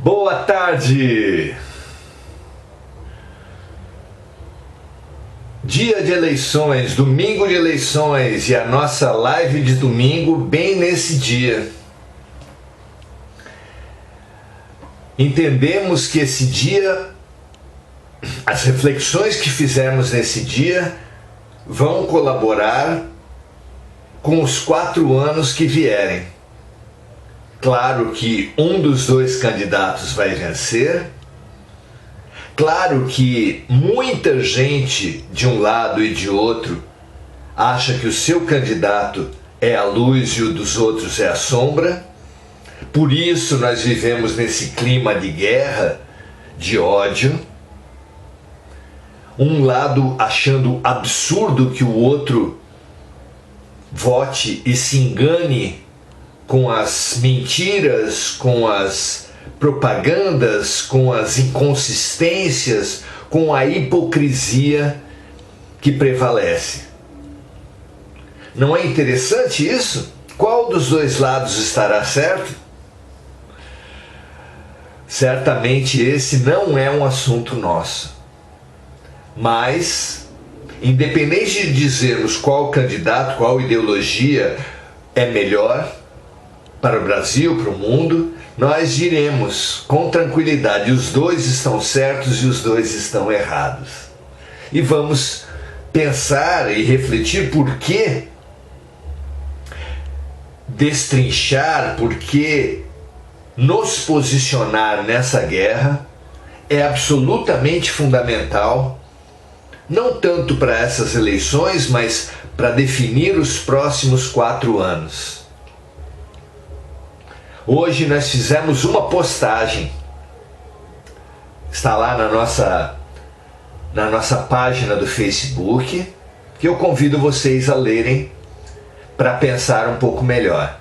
Boa tarde! Dia de eleições, domingo de eleições e a nossa live de domingo bem nesse dia. Entendemos que esse dia, as reflexões que fizemos nesse dia vão colaborar com os 4 anos que vierem. Claro que um dos dois candidatos vai vencer. Claro que muita gente de um lado e de outro acha que o seu candidato é a luz e o dos outros é a sombra. Por isso nós vivemos nesse clima de guerra, de ódio. Um lado achando absurdo que o outro vote e se engane com as mentiras, com as propagandas, com as inconsistências, com a hipocrisia que prevalece. Não é interessante isso? Qual dos dois lados estará certo? Certamente esse não é um assunto nosso. Mas, independente de dizermos qual candidato, qual ideologia é melhor para o Brasil, para o mundo, nós diremos com tranquilidade: os dois estão certos e os dois estão errados. E vamos pensar e refletir por que destrinchar, por que nos posicionar nessa guerra é absolutamente fundamental, não tanto para essas eleições, mas para definir os próximos 4 anos. Hoje nós fizemos uma postagem, está lá na nossa página do Facebook, que eu convido vocês a lerem para pensar um pouco melhor.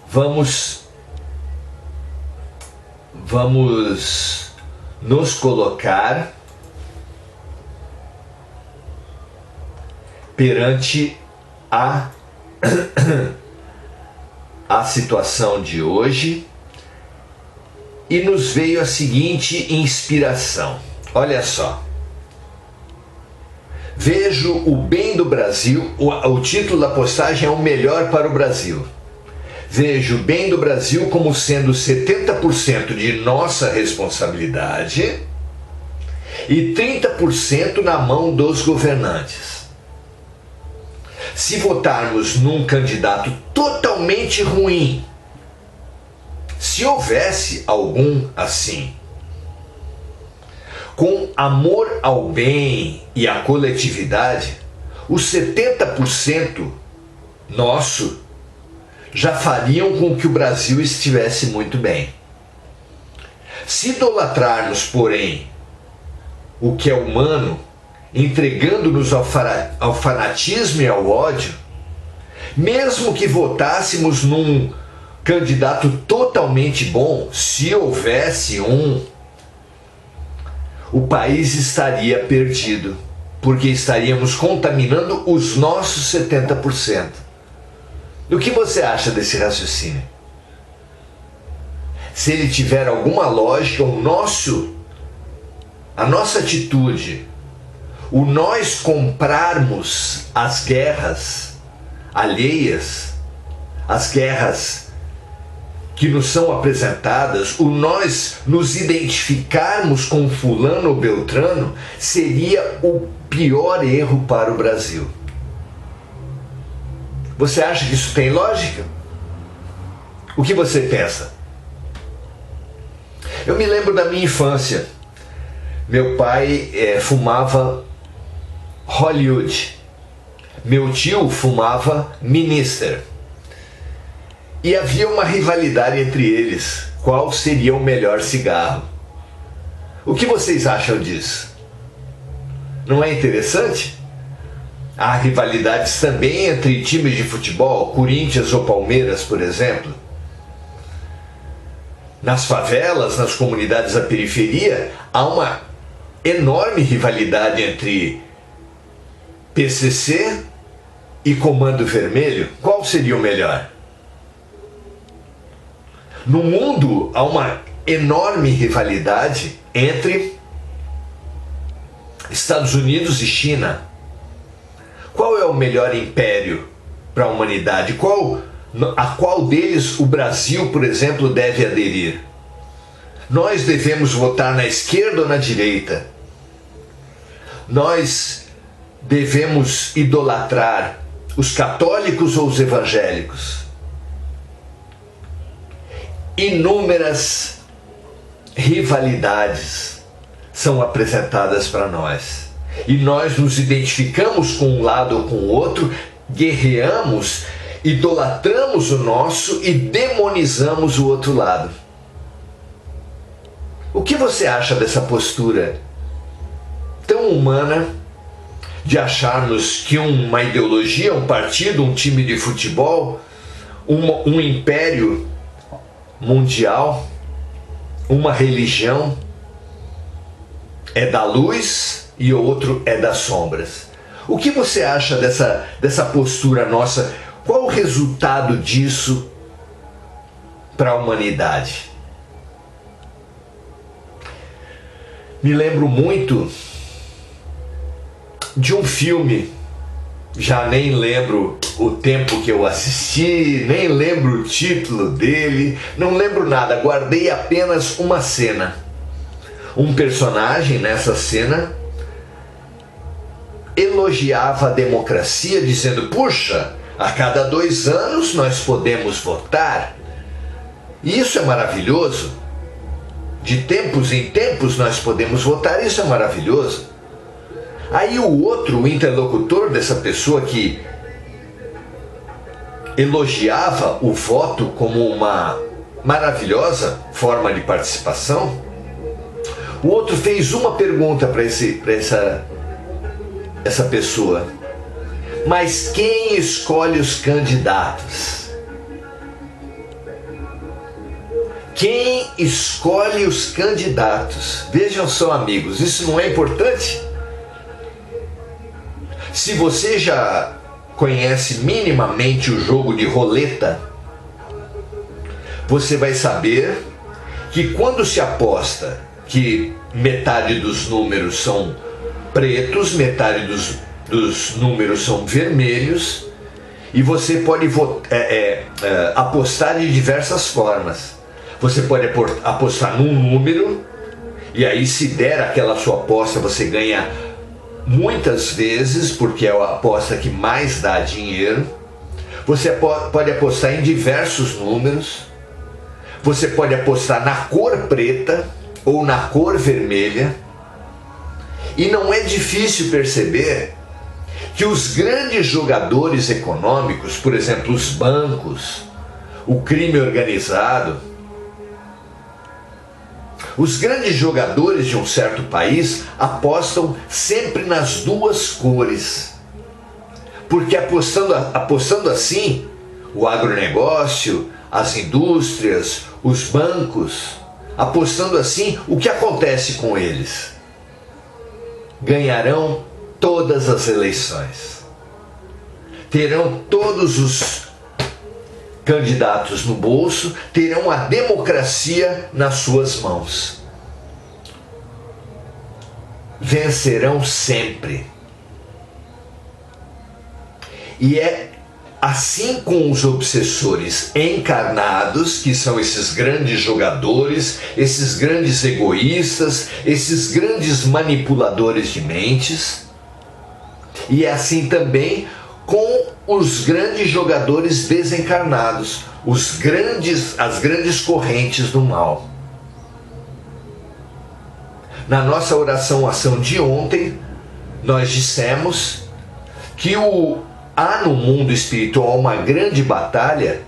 Vamos nos colocar perante a situação de hoje e nos veio a seguinte inspiração. Olha só. Vejo o bem do Brasil, o título da postagem é o melhor para o Brasil. Vejo o bem do Brasil como sendo 70% de nossa responsabilidade e 30% na mão dos governantes. Se votarmos num candidato totalmente ruim, se houvesse algum assim, com amor ao bem e à coletividade, os 70% nosso já fariam com que o Brasil estivesse muito bem. Se idolatrarmos, porém, o que é humano, entregando-nos ao fanatismo e ao ódio, mesmo que votássemos num candidato totalmente bom, se houvesse um, o país estaria perdido, porque estaríamos contaminando os nossos 70%. O que você acha desse raciocínio? Se ele tiver alguma lógica, a nossa atitude, o nós comprarmos as guerras alheias, as guerras que nos são apresentadas, o nós nos identificarmos com fulano ou beltrano, seria o pior erro para o Brasil. Você acha que isso tem lógica? O que você pensa? Eu me lembro da minha infância. Meu pai fumava Hollywood. Meu tio fumava Minister. E havia uma rivalidade entre eles. Qual seria o melhor cigarro? O que vocês acham disso? Não é interessante? Há rivalidades também entre times de futebol, Corinthians ou Palmeiras, por exemplo. Nas favelas, nas comunidades da periferia, há uma enorme rivalidade entre PCC e Comando Vermelho. Qual seria o melhor? No mundo há uma enorme rivalidade entre Estados Unidos e China. Qual é o melhor império para a humanidade? A qual deles o Brasil, por exemplo, deve aderir? Nós devemos votar na esquerda ou na direita? Nós devemos idolatrar os católicos ou os evangélicos? Inúmeras rivalidades são apresentadas para nós. E nós nos identificamos com um lado ou com o outro, guerreamos, idolatramos o nosso e demonizamos o outro lado. O que você acha dessa postura tão humana de acharmos que uma ideologia, um partido, um time de futebol, um império mundial, uma religião é da luz e o outro é das sombras? O que você acha dessa postura nossa? Qual o resultado disso para a humanidade? Me lembro muito de um filme, já nem lembro o tempo que eu assisti, nem lembro o título dele, não lembro nada, guardei apenas uma cena. Um personagem nessa cena elogiava a democracia, dizendo: puxa, a cada 2 anos nós podemos votar. E isso é maravilhoso. De tempos em tempos nós podemos votar, isso é maravilhoso. Aí o outro, o interlocutor dessa pessoa que elogiava o voto como uma maravilhosa forma de participação, o outro fez uma pergunta para essa pessoa: mas quem escolhe os candidatos? Quem escolhe os candidatos? Vejam só, amigos, isso não é importante? Se você já conhece minimamente o jogo de roleta, você vai saber que quando se aposta que metade dos números são pretos, metade dos números são vermelhos, e você pode apostar de diversas formas. Você pode apostar num número, e aí se der aquela sua aposta, você ganha muitas vezes, porque é a aposta que mais dá dinheiro. Você pode apostar em diversos números. Você pode apostar na cor preta ou na cor vermelha. E não é difícil perceber que os grandes jogadores econômicos, por exemplo, os bancos, o crime organizado, os grandes jogadores de um certo país apostam sempre nas duas cores. Porque apostando assim, o agronegócio, as indústrias, os bancos, apostando assim, o que acontece com eles? Ganharão todas as eleições. Terão todos os candidatos no bolso, terão a democracia nas suas mãos. Vencerão sempre. E é assim com os obsessores encarnados, que são esses grandes jogadores, esses grandes egoístas, esses grandes manipuladores de mentes. E é assim também com os grandes jogadores desencarnados, as grandes correntes do mal. Na nossa ação de ontem, nós dissemos que há no mundo espiritual uma grande batalha,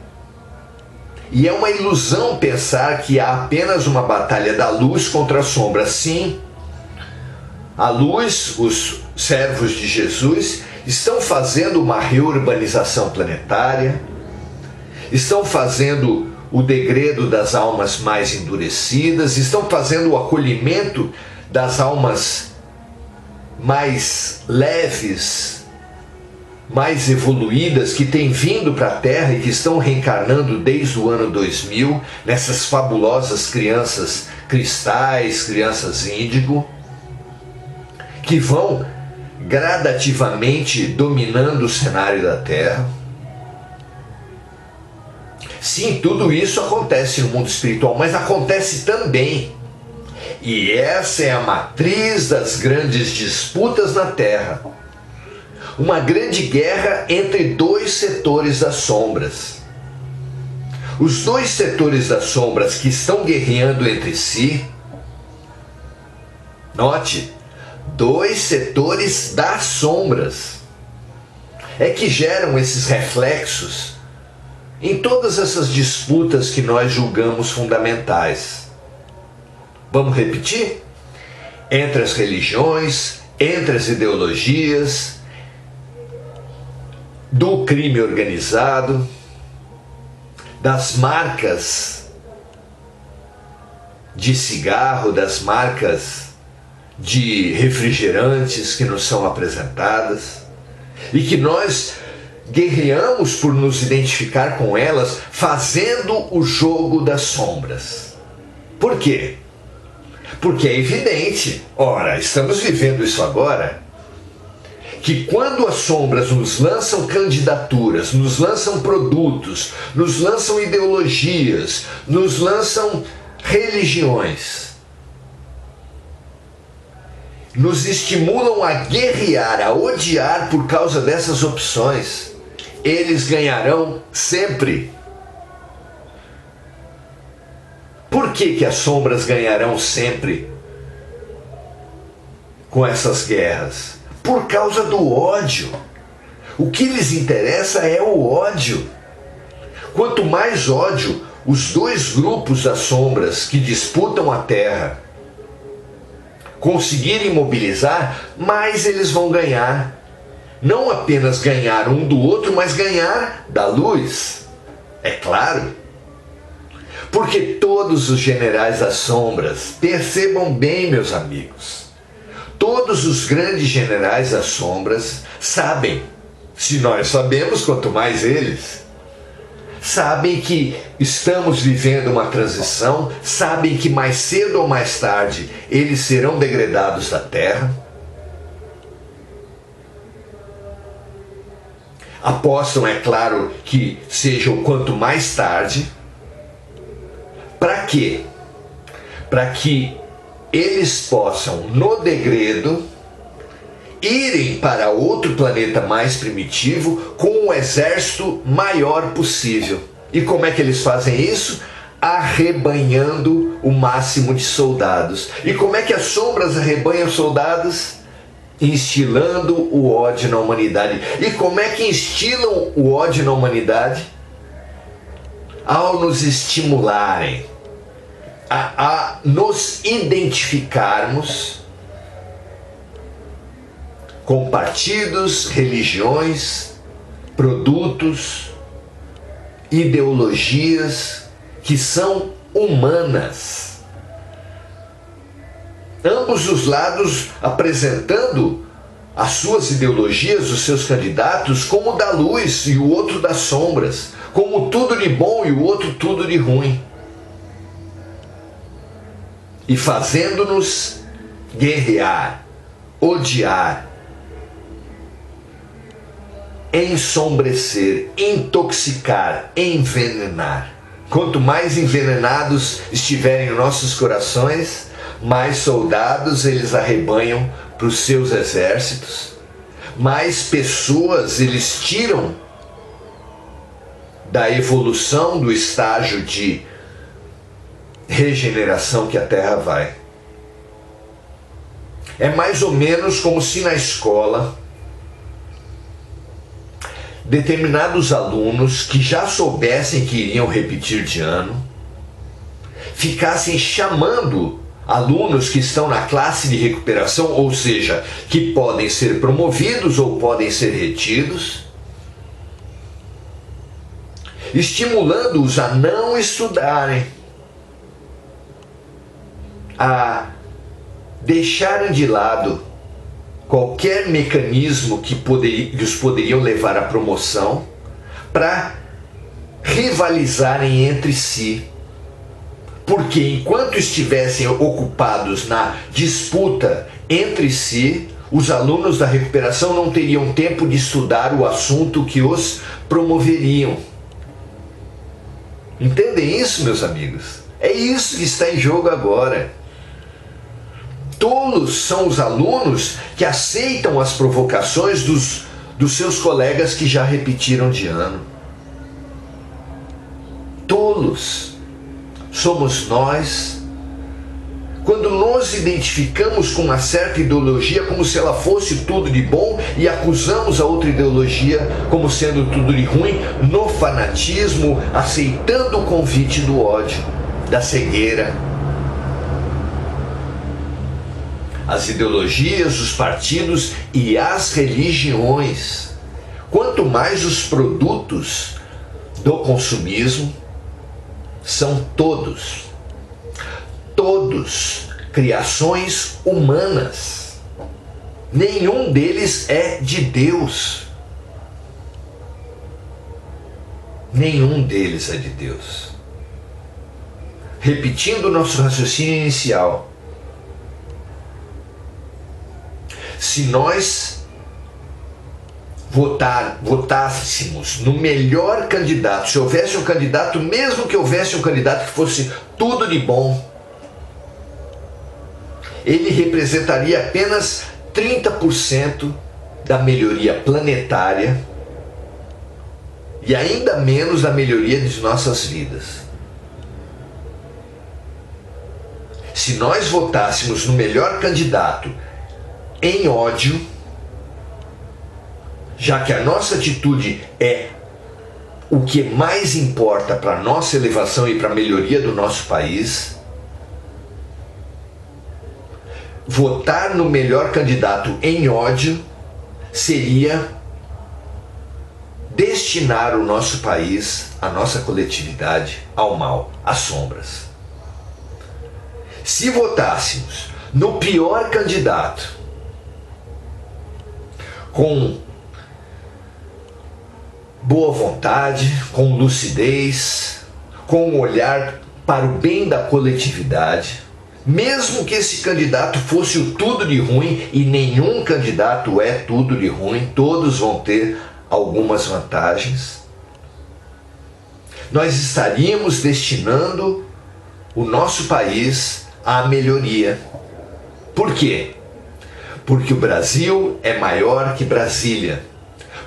e é uma ilusão pensar que há apenas uma batalha da luz contra a sombra. Sim, a luz, os servos de Jesus, estão fazendo uma reurbanização planetária, estão fazendo o degredo das almas mais endurecidas, estão fazendo o acolhimento das almas mais leves mais evoluídas que têm vindo para a Terra e que estão reencarnando desde o ano 2000, nessas fabulosas crianças cristais, crianças índigo, que vão gradativamente dominando o cenário da Terra. Sim, tudo isso acontece no mundo espiritual, mas acontece também. E essa é a matriz das grandes disputas na Terra. Uma grande guerra entre dois setores das sombras. Os dois setores das sombras que estão guerreando entre si, note, dois setores das sombras, é que geram esses reflexos em todas essas disputas que nós julgamos fundamentais. Vamos repetir? Entre as religiões, entre as ideologias, do crime organizado, das marcas de cigarro, das marcas de refrigerantes que nos são apresentadas, e que nós guerreamos por nos identificar com elas, fazendo o jogo das sombras. Por quê? Porque é evidente, ora, estamos vivendo isso agora, que quando as sombras nos lançam candidaturas, nos lançam produtos, nos lançam ideologias, nos lançam religiões, nos estimulam a guerrear, a odiar por causa dessas opções, eles ganharão sempre. Por que as sombras ganharão sempre com essas guerras? Por causa do ódio. O que lhes interessa é o ódio. Quanto mais ódio os dois grupos das sombras que disputam a Terra conseguirem mobilizar, mais eles vão ganhar. Não apenas ganhar um do outro, mas ganhar da luz. É claro. Porque todos os generais das sombras, percebam bem, meus amigos, todos os grandes generais das sombras sabem, se nós sabemos, quanto mais eles, sabem que estamos vivendo uma transição, sabem que mais cedo ou mais tarde eles serão degradados da Terra. Apostam, é claro, que seja o quanto mais tarde. Para quê? Para que eles possam, no degredo, irem para outro planeta mais primitivo com um exército maior possível. E como é que eles fazem isso? Arrebanhando o máximo de soldados. E como é que as sombras arrebanham soldados? Instilando o ódio na humanidade. E como é que instilam o ódio na humanidade? Ao nos estimularem a nos identificarmos com partidos, religiões, produtos, ideologias que são humanas. Ambos os lados apresentando as suas ideologias, os seus candidatos, como o da luz e o outro das sombras, como tudo de bom e o outro tudo de ruim. E fazendo-nos guerrear, odiar, ensombrecer, intoxicar, envenenar. Quanto mais envenenados estiverem nossos corações, mais soldados eles arrebanham para os seus exércitos, mais pessoas eles tiram da evolução do estágio de regeneração que a Terra vai. É mais ou menos como se na escola determinados alunos que já soubessem que iriam repetir de ano ficassem chamando alunos que estão na classe de recuperação, ou seja, que podem ser promovidos ou podem ser retidos, estimulando-os a não estudarem, a deixarem de lado qualquer mecanismo que os poderiam levar à promoção para rivalizarem entre si. Porque enquanto estivessem ocupados na disputa entre si, os alunos da recuperação não teriam tempo de estudar o assunto que os promoveriam. Entendem isso, meus amigos? É isso que está em jogo agora. Tolos são os alunos que aceitam as provocações dos seus colegas que já repetiram de ano. Tolos somos nós quando nos identificamos com uma certa ideologia como se ela fosse tudo de bom e acusamos a outra ideologia como sendo tudo de ruim, no fanatismo, aceitando o convite do ódio, da cegueira. As ideologias, os partidos e as religiões, quanto mais os produtos do consumismo, são todos criações humanas. Nenhum deles é de Deus. Nenhum deles é de Deus. Repetindo o nosso raciocínio inicial, se nós votássemos no melhor candidato, se houvesse um candidato, mesmo que houvesse um candidato que fosse tudo de bom, ele representaria apenas 30% da melhoria planetária e ainda menos da melhoria de nossas vidas. Se nós votássemos no melhor candidato em ódio, já que a nossa atitude é o que mais importa para a nossa elevação e para a melhoria do nosso país, votar no melhor candidato em ódio seria destinar o nosso país, a nossa coletividade, ao mal, às sombras. Se votássemos no pior candidato, com boa vontade, com lucidez, com um olhar para o bem da coletividade, mesmo que esse candidato fosse o tudo de ruim, e nenhum candidato é tudo de ruim, todos vão ter algumas vantagens, nós estaríamos destinando o nosso país à melhoria. Por quê? Porque o Brasil é maior que Brasília.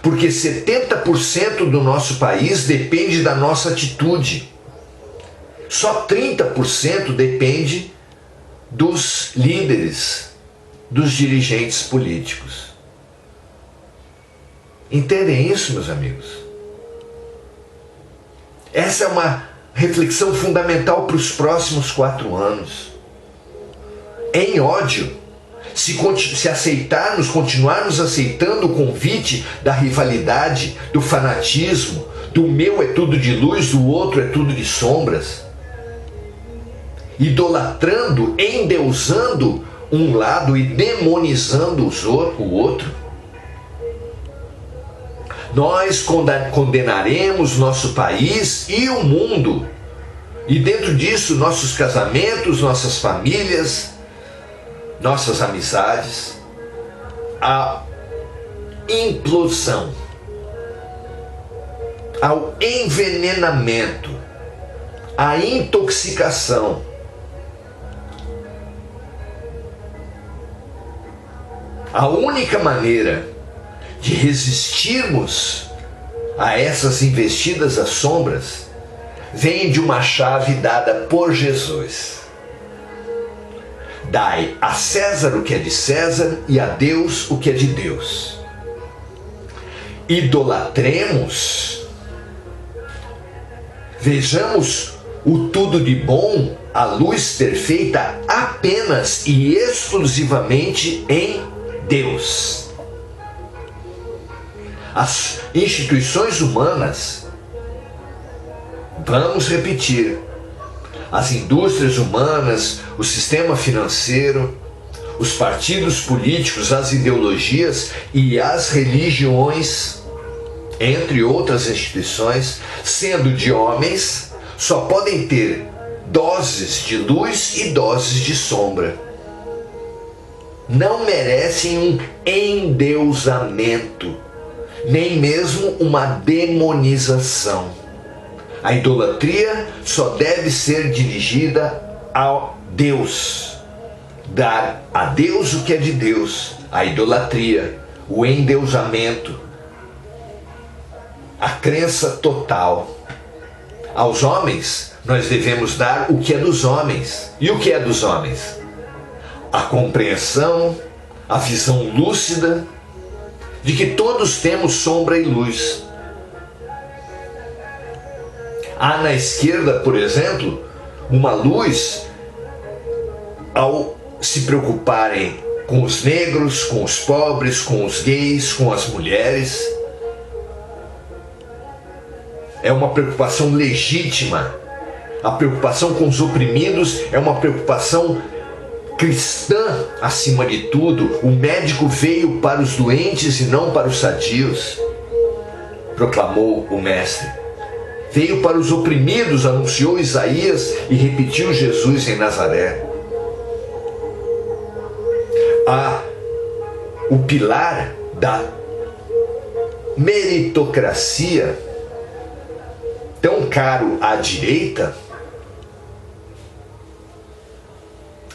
Porque 70% do nosso país depende da nossa atitude. Só 30% depende dos líderes, dos dirigentes políticos. Entendem isso, meus amigos? Essa é uma reflexão fundamental para os próximos 4 anos. Em ódio, se aceitarmos, continuarmos aceitando o convite da rivalidade, do fanatismo, do meu é tudo de luz, do outro é tudo de sombras, idolatrando, endeusando um lado e demonizando o outro, nós condenaremos nosso país e o mundo, e dentro disso nossos casamentos, nossas famílias, nossas amizades, à implosão, ao envenenamento, à intoxicação. A única maneira de resistirmos a essas investidas às sombras vem de uma chave dada por Jesus. Dai a César o que é de César e a Deus o que é de Deus. Idolatremos, vejamos o tudo de bom, a luz perfeita apenas e exclusivamente em Deus. As instituições humanas, vamos repetir, as indústrias humanas, o sistema financeiro, os partidos políticos, as ideologias e as religiões, entre outras instituições, sendo de homens, só podem ter doses de luz e doses de sombra. Não merecem um endeusamento, nem mesmo uma demonização. A idolatria só deve ser dirigida a Deus. Dar a Deus o que é de Deus. A idolatria, o endeusamento, a crença total. Aos homens, nós devemos dar o que é dos homens. E o que é dos homens? A compreensão, a visão lúcida de que todos temos sombra e luz. Há na esquerda, por exemplo, uma luz ao se preocuparem com os negros, com os pobres, com os gays, com as mulheres. É uma preocupação legítima. A preocupação com os oprimidos é uma preocupação cristã acima de tudo. O médico veio para os doentes e não para os sadios, proclamou o mestre. Veio para os oprimidos, anunciou Isaías e repetiu Jesus em Nazaré. O pilar da meritocracia, tão caro à direita,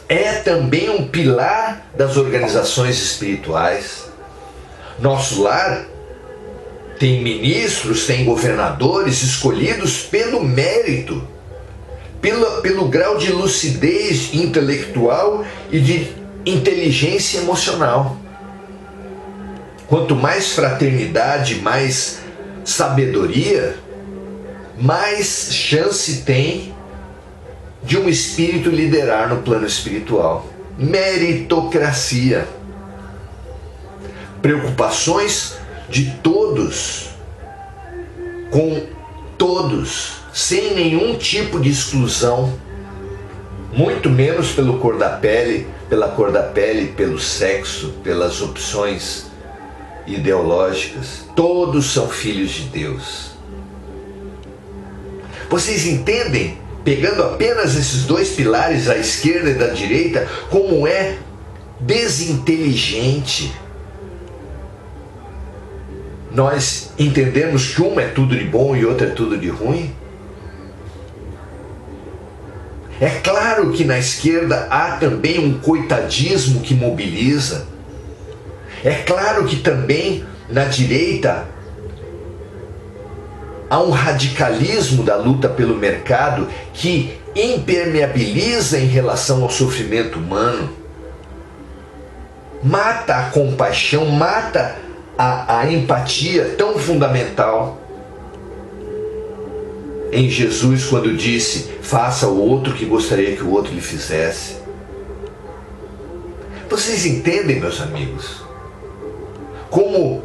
é também um pilar das organizações espirituais. Nosso lar tem ministros, tem governadores escolhidos pelo mérito, pelo grau de lucidez intelectual e de inteligência emocional. Quanto mais fraternidade, mais sabedoria, mais chance tem de um espírito liderar no plano espiritual. Meritocracia. Preocupações de todos, com todos, sem nenhum tipo de exclusão, muito menos pela cor da pele, pelo sexo, pelas opções ideológicas. Todos são filhos de Deus. Vocês entendem, pegando apenas esses dois pilares, à esquerda e da direita, como é desinteligente nós entendemos que uma é tudo de bom e outra é tudo de ruim? É claro que na esquerda há também um coitadismo que mobiliza. É claro que também na direita há um radicalismo da luta pelo mercado que impermeabiliza em relação ao sofrimento humano. Mata a compaixão, mata a empatia tão fundamental em Jesus quando disse: faça ao outro o que gostaria que o outro lhe fizesse. Vocês entendem, meus amigos, como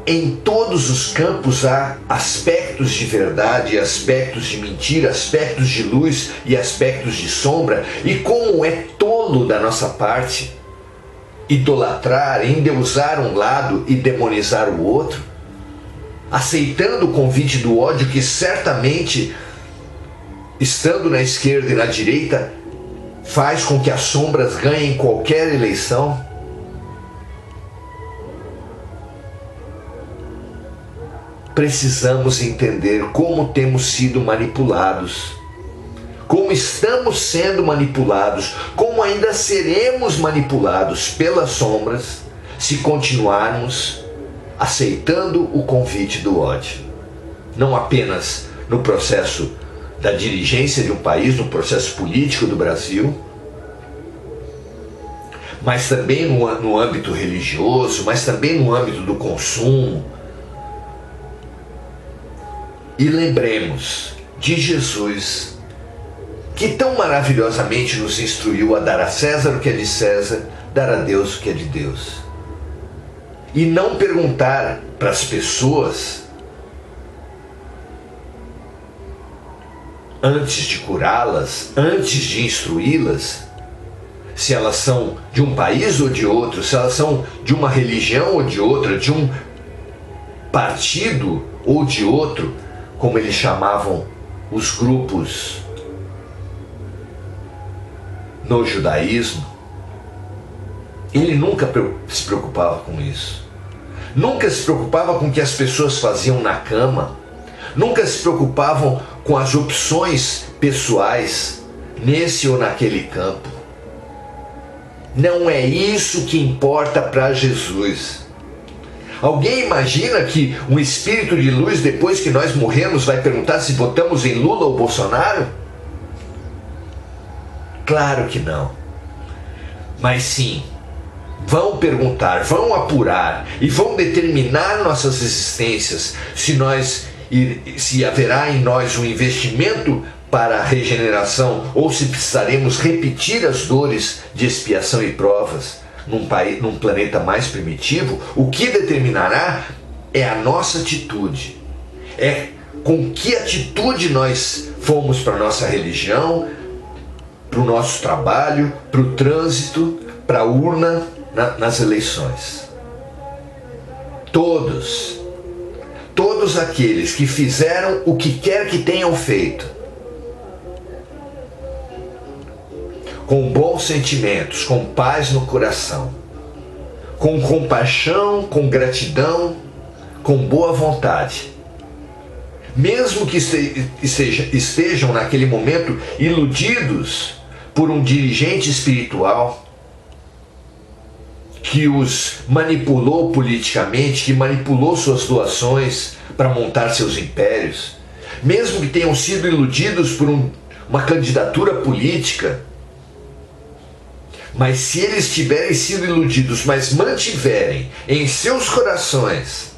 em todos os campos há aspectos de verdade, aspectos de mentira, aspectos de luz e aspectos de sombra, e como é tolo da nossa parte idolatrar, endeusar um lado e demonizar o outro, aceitando o convite do ódio que certamente, estando na esquerda e na direita, faz com que as sombras ganhem qualquer eleição. Precisamos entender como temos sido manipulados, como estamos sendo manipulados, como ainda seremos manipulados pelas sombras se continuarmos aceitando o convite do ódio. Não apenas no processo da dirigência de um país, no processo político do Brasil, mas também no âmbito religioso, mas também no âmbito do consumo. E lembremos de Jesus, que tão maravilhosamente nos instruiu a dar a César o que é de César, dar a Deus o que é de Deus. E não perguntar para as pessoas, antes de curá-las, antes de instruí-las, se elas são de um país ou de outro, se elas são de uma religião ou de outra, de um partido ou de outro, como eles chamavam os grupos no judaísmo. Ele nunca se preocupava com isso. Nunca se preocupava com o que as pessoas faziam na cama. Nunca se preocupavam com as opções pessoais nesse ou naquele campo. Não é isso que importa para Jesus. Alguém imagina que um espírito de luz, depois que nós morrermos, vai perguntar se votamos em Lula ou Bolsonaro? Claro que não. Mas sim, vão perguntar, vão apurar e vão determinar nossas existências, se haverá em nós um investimento para a regeneração ou se precisaremos repetir as dores de expiação e provas num planeta mais primitivo. O que determinará é a nossa atitude. É com que atitude nós fomos para a nossa religião, para o nosso trabalho, para o trânsito, para a urna, nas eleições. Todos aqueles que fizeram o que quer que tenham feito, com bons sentimentos, com paz no coração, com compaixão, com gratidão, com boa vontade, mesmo que estejam naquele momento iludidos por um dirigente espiritual que os manipulou politicamente, que manipulou suas doações para montar seus impérios, mesmo que tenham sido iludidos por uma candidatura política, mas se eles tiverem sido iludidos, mas mantiverem em seus corações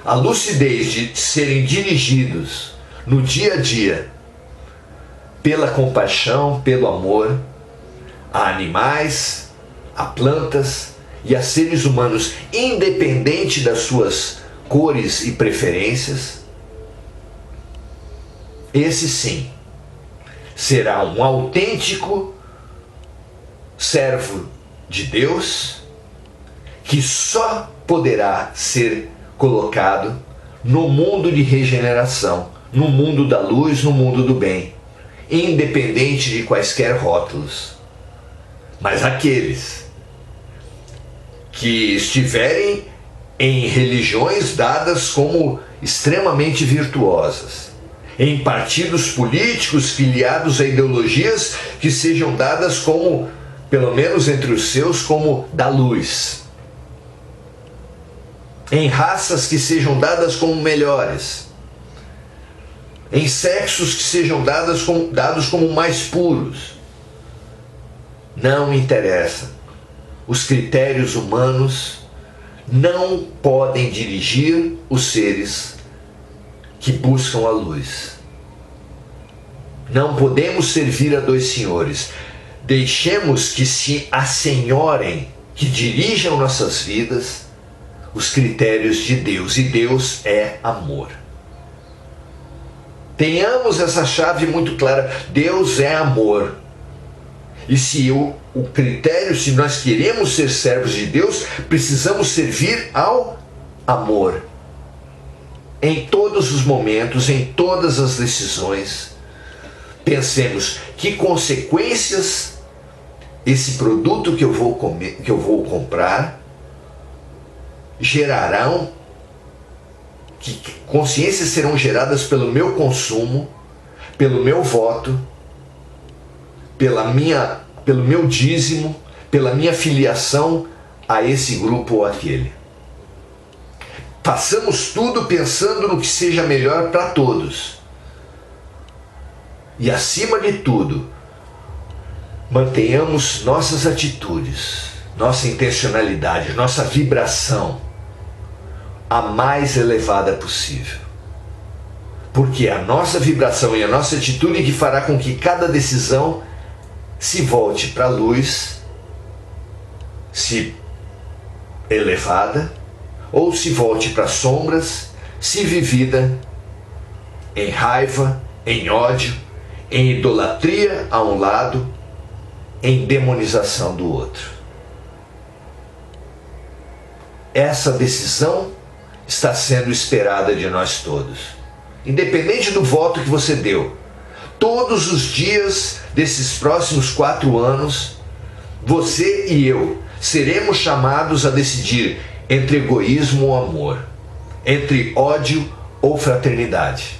a lucidez de serem dirigidos no dia a dia pela compaixão, pelo amor a animais, a plantas e a seres humanos, independente das suas cores e preferências, esse sim será um autêntico servo de Deus que só poderá ser colocado no mundo de regeneração, no mundo da luz, no mundo do bem, independente de quaisquer rótulos. Mas aqueles que estiverem em religiões dadas como extremamente virtuosas, em partidos políticos filiados a ideologias que sejam dadas como, pelo menos entre os seus, como da luz, em raças que sejam dadas como melhores, em sexos que sejam dados como mais puros, não interessa. Os critérios humanos não podem dirigir os seres que buscam a luz. Não podemos servir a dois senhores. Deixemos que se assenhorem, que dirijam nossas vidas, os critérios de Deus. E Deus é amor. Tenhamos essa chave muito clara. Deus é amor. E se o critério, se nós queremos ser servos de Deus, precisamos servir ao amor. Em todos os momentos, em todas as decisões, pensemos que consequências esse produto que eu vou comprar gerarão, que consciências serão geradas pelo meu consumo, pelo meu voto, pelo meu dízimo, pela minha filiação a esse grupo ou aquele. Façamos tudo pensando no que seja melhor para todos. E acima de tudo, mantenhamos nossas atitudes, nossa intencionalidade, nossa vibração a mais elevada possível. Porque é a nossa vibração e a nossa atitude que fará com que cada decisão se volte para a luz, se elevada, ou se volte para sombras, se vivida em raiva, em ódio, em idolatria a um lado em demonização do outro. Essa decisão está sendo esperada de nós todos. Independente do voto que você deu, todos os dias desses próximos 4 anos, você e eu seremos chamados a decidir entre egoísmo ou amor, entre ódio ou fraternidade.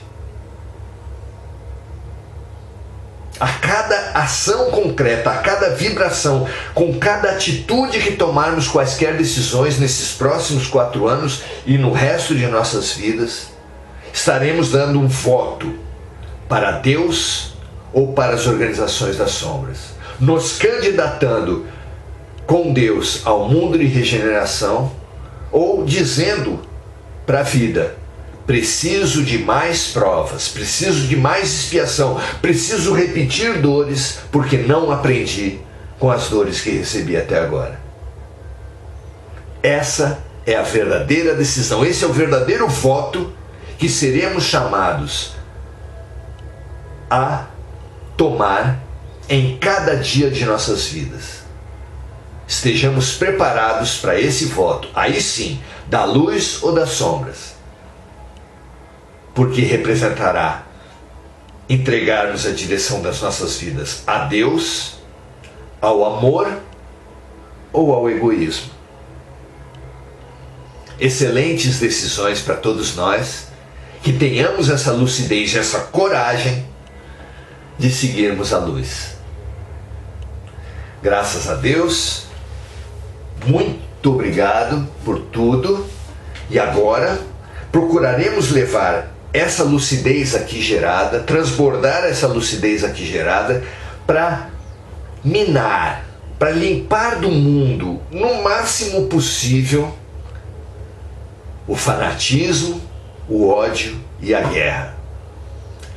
A cada ação concreta, a cada vibração, com cada atitude que tomarmos quaisquer decisões nesses próximos 4 anos e no resto de nossas vidas, estaremos dando um voto para Deus ou para as organizações das sombras, nos candidatando com Deus ao mundo de regeneração ou dizendo para a vida: preciso de mais provas, preciso de mais expiação, preciso repetir dores porque não aprendi com as dores que recebi até agora. Essa é a verdadeira decisão, esse é o verdadeiro voto que seremos chamados a tomar em cada dia de nossas vidas. Estejamos preparados para esse voto, aí sim, da luz ou das sombras, porque representará entregarmos a direção das nossas vidas a Deus, ao amor ou ao egoísmo. Excelentes decisões para todos nós, que tenhamos essa lucidez, essa coragem de seguirmos a luz. Graças a Deus, muito obrigado por tudo, e agora procuraremos levar essa lucidez aqui gerada, transbordar essa lucidez aqui gerada para minar, para limpar do mundo, no máximo possível, o fanatismo, o ódio e a guerra.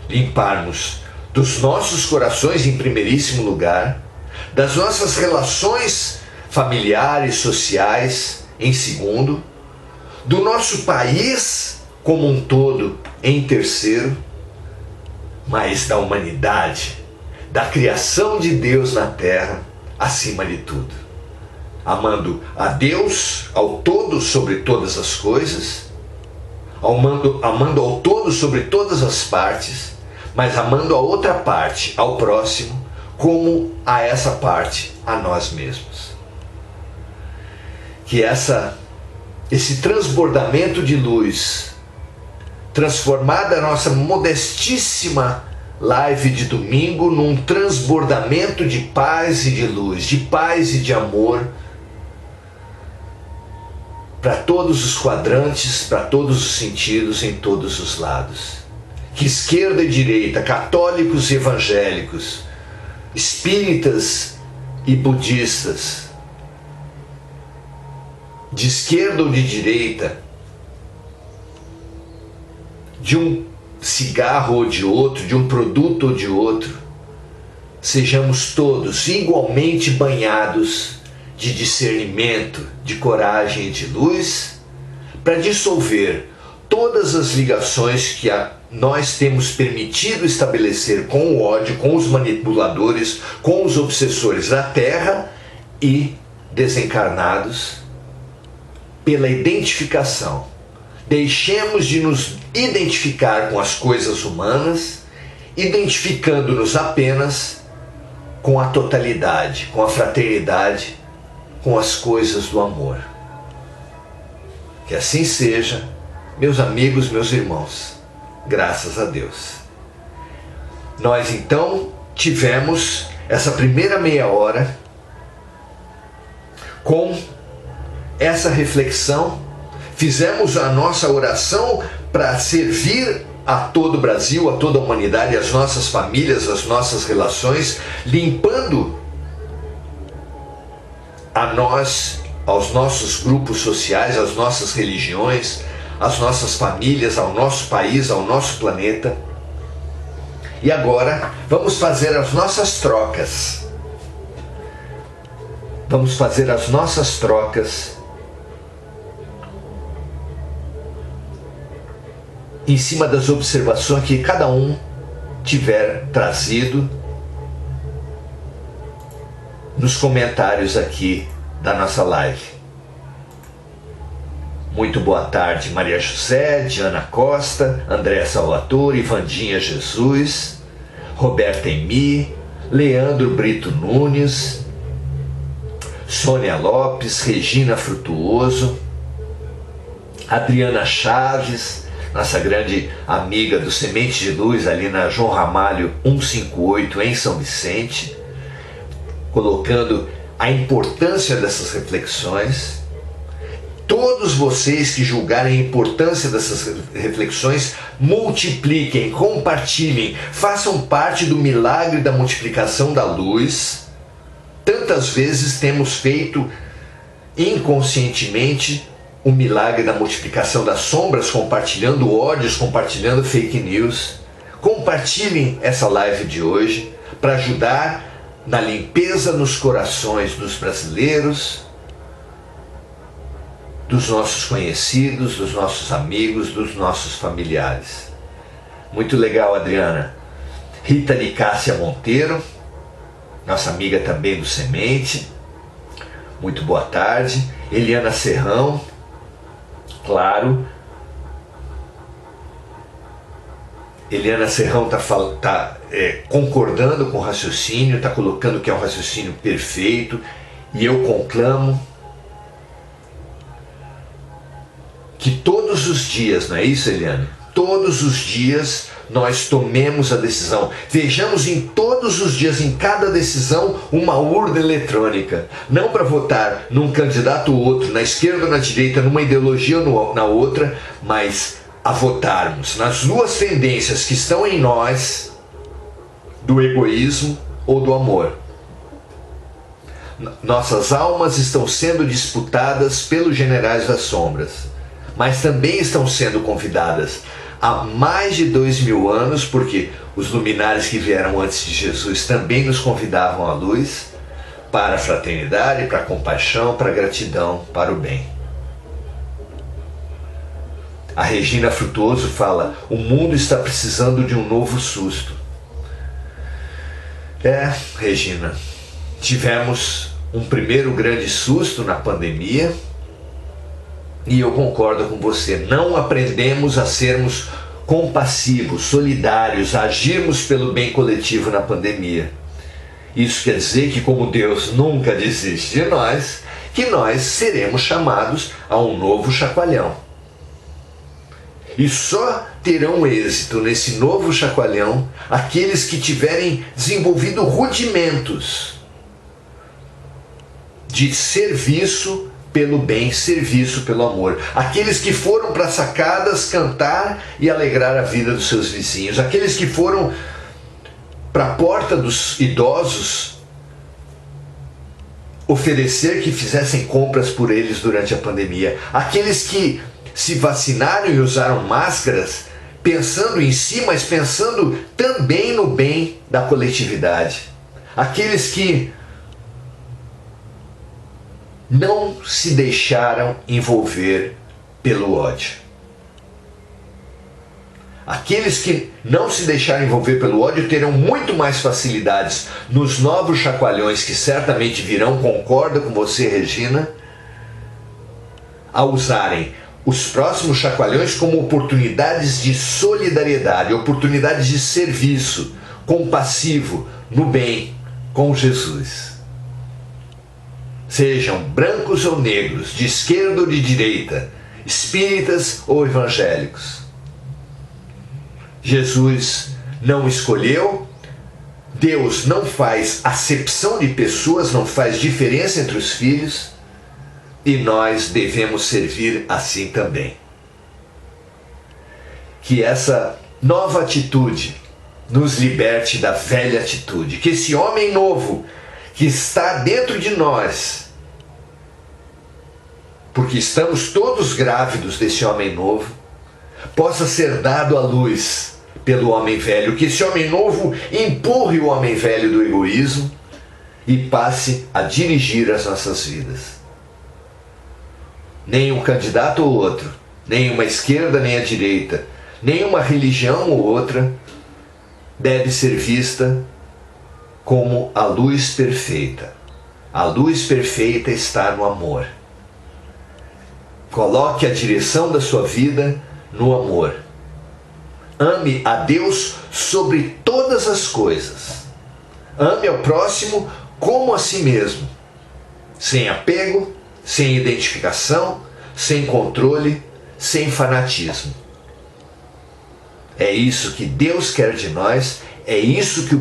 Limparmos dos nossos corações em primeiríssimo lugar, das nossas relações familiares, sociais em segundo, do nosso país como um todo em terceiro, mas da humanidade, da criação de Deus na terra acima de tudo. Amando a Deus, ao todo sobre todas as coisas, amando ao todo sobre todas as partes, mas amando a outra parte, ao próximo, como a essa parte, a nós mesmos. Que esse transbordamento de luz, transformada a nossa modestíssima live de domingo num transbordamento de paz e de luz, de paz e de amor, para todos os quadrantes, para todos os sentidos, em todos os lados. Que esquerda e direita, católicos e evangélicos, espíritas e budistas, de esquerda ou de direita, de um cigarro ou de outro, de um produto ou de outro, sejamos todos igualmente banhados de discernimento, de coragem e de luz, para dissolver todas as ligações que nós temos permitido estabelecer com o ódio, com os manipuladores, com os obsessores da terra e desencarnados, pela identificação. Deixemos de nos identificar com as coisas humanas, identificando-nos apenas com a totalidade, com a fraternidade, com as coisas do amor. Que assim seja, meus amigos, meus irmãos, graças a Deus. Nós então tivemos essa primeira meia hora com essa reflexão, fizemos a nossa oração para servir a todo o Brasil, a toda a humanidade, as nossas famílias, as nossas relações, limpando a nós, aos nossos grupos sociais, às nossas religiões, às nossas famílias, ao nosso país, ao nosso planeta. E agora vamos fazer as nossas trocas. Vamos fazer as nossas trocas em cima das observações que cada um tiver trazido nos comentários aqui da nossa live. Muito boa tarde, Maria José, Diana Costa, Andréa Salvatore, Vandinha Jesus, Roberta Emi, Leandro Brito Nunes, Sônia Lopes, Regina Frutuoso, Adriana Chaves, nossa grande amiga do Semente de Luz, ali na João Ramalho 158, em São Vicente, colocando a importância dessas reflexões. Todos vocês que julgarem a importância dessas reflexões, multipliquem, compartilhem, façam parte do milagre da multiplicação da luz. Tantas vezes temos feito inconscientemente o milagre da multiplicação das sombras, compartilhando ódios, compartilhando fake news. Compartilhem essa live de hoje para ajudar na limpeza nos corações dos brasileiros, dos nossos conhecidos, dos nossos amigos, dos nossos familiares. Muito legal, Adriana. Rita Nicássia Monteiro, nossa amiga também do Semente. Muito boa tarde. Eliana Serrão, claro. Eliana Serrão está concordando com o raciocínio, está colocando que é um raciocínio perfeito, e eu conclamo que todos os dias, não é isso, Eliane? Todos os dias nós tomemos a decisão. Vejamos em todos os dias, em cada decisão, uma urna eletrônica. Não para votar num candidato ou outro, na esquerda ou na direita, numa ideologia ou na outra, mas a votarmos nas duas tendências que estão em nós, do egoísmo ou do amor. Nossas almas estão sendo disputadas pelos generais das sombras, mas também estão sendo convidadas há mais de 2000 anos, porque os luminares que vieram antes de Jesus também nos convidavam à luz, para a fraternidade, para a compaixão, para a gratidão, para o bem. A Regina Frutuoso fala: o mundo está precisando de um novo susto. Regina, tivemos um primeiro grande susto na pandemia, e eu concordo com você, não aprendemos a sermos compassivos, solidários, a agirmos pelo bem coletivo na pandemia. Isso quer dizer que, como Deus nunca desiste de nós, que nós seremos chamados a um novo chacoalhão. E só terão êxito nesse novo chacoalhão aqueles que tiverem desenvolvido rudimentos de serviço pelo bem, serviço pelo amor. Aqueles que foram para sacadas cantar e alegrar a vida dos seus vizinhos. Aqueles que foram para a porta dos idosos oferecer que fizessem compras por eles durante a pandemia. Aqueles que se vacinaram e usaram máscaras pensando em si, mas pensando também no bem da coletividade. Aqueles que não se deixaram envolver pelo ódio. Aqueles que não se deixaram envolver pelo ódio terão muito mais facilidades nos novos chacoalhões que certamente virão, concordo com você, Regina, a usarem os próximos chacoalhões como oportunidades de solidariedade, oportunidades de serviço compassivo no bem com Jesus. Sejam brancos ou negros, de esquerda ou de direita, espíritas ou evangélicos. Jesus não escolheu, Deus não faz acepção de pessoas, não faz diferença entre os filhos, e nós devemos servir assim também. Que essa nova atitude nos liberte da velha atitude, que esse homem novo que está dentro de nós, porque estamos todos grávidos desse homem novo, possa ser dado à luz pelo homem velho, que esse homem novo empurre o homem velho do egoísmo e passe a dirigir as nossas vidas. Nem um candidato ou outro, nem uma esquerda nem a direita, nem uma religião ou outra deve ser vista como a luz perfeita. A luz perfeita está no amor. Coloque a direção da sua vida no amor. Ame a Deus sobre todas as coisas. Ame ao próximo como a si mesmo. Sem apego, sem identificação, sem controle, sem fanatismo. É isso que Deus quer de nós, é isso que o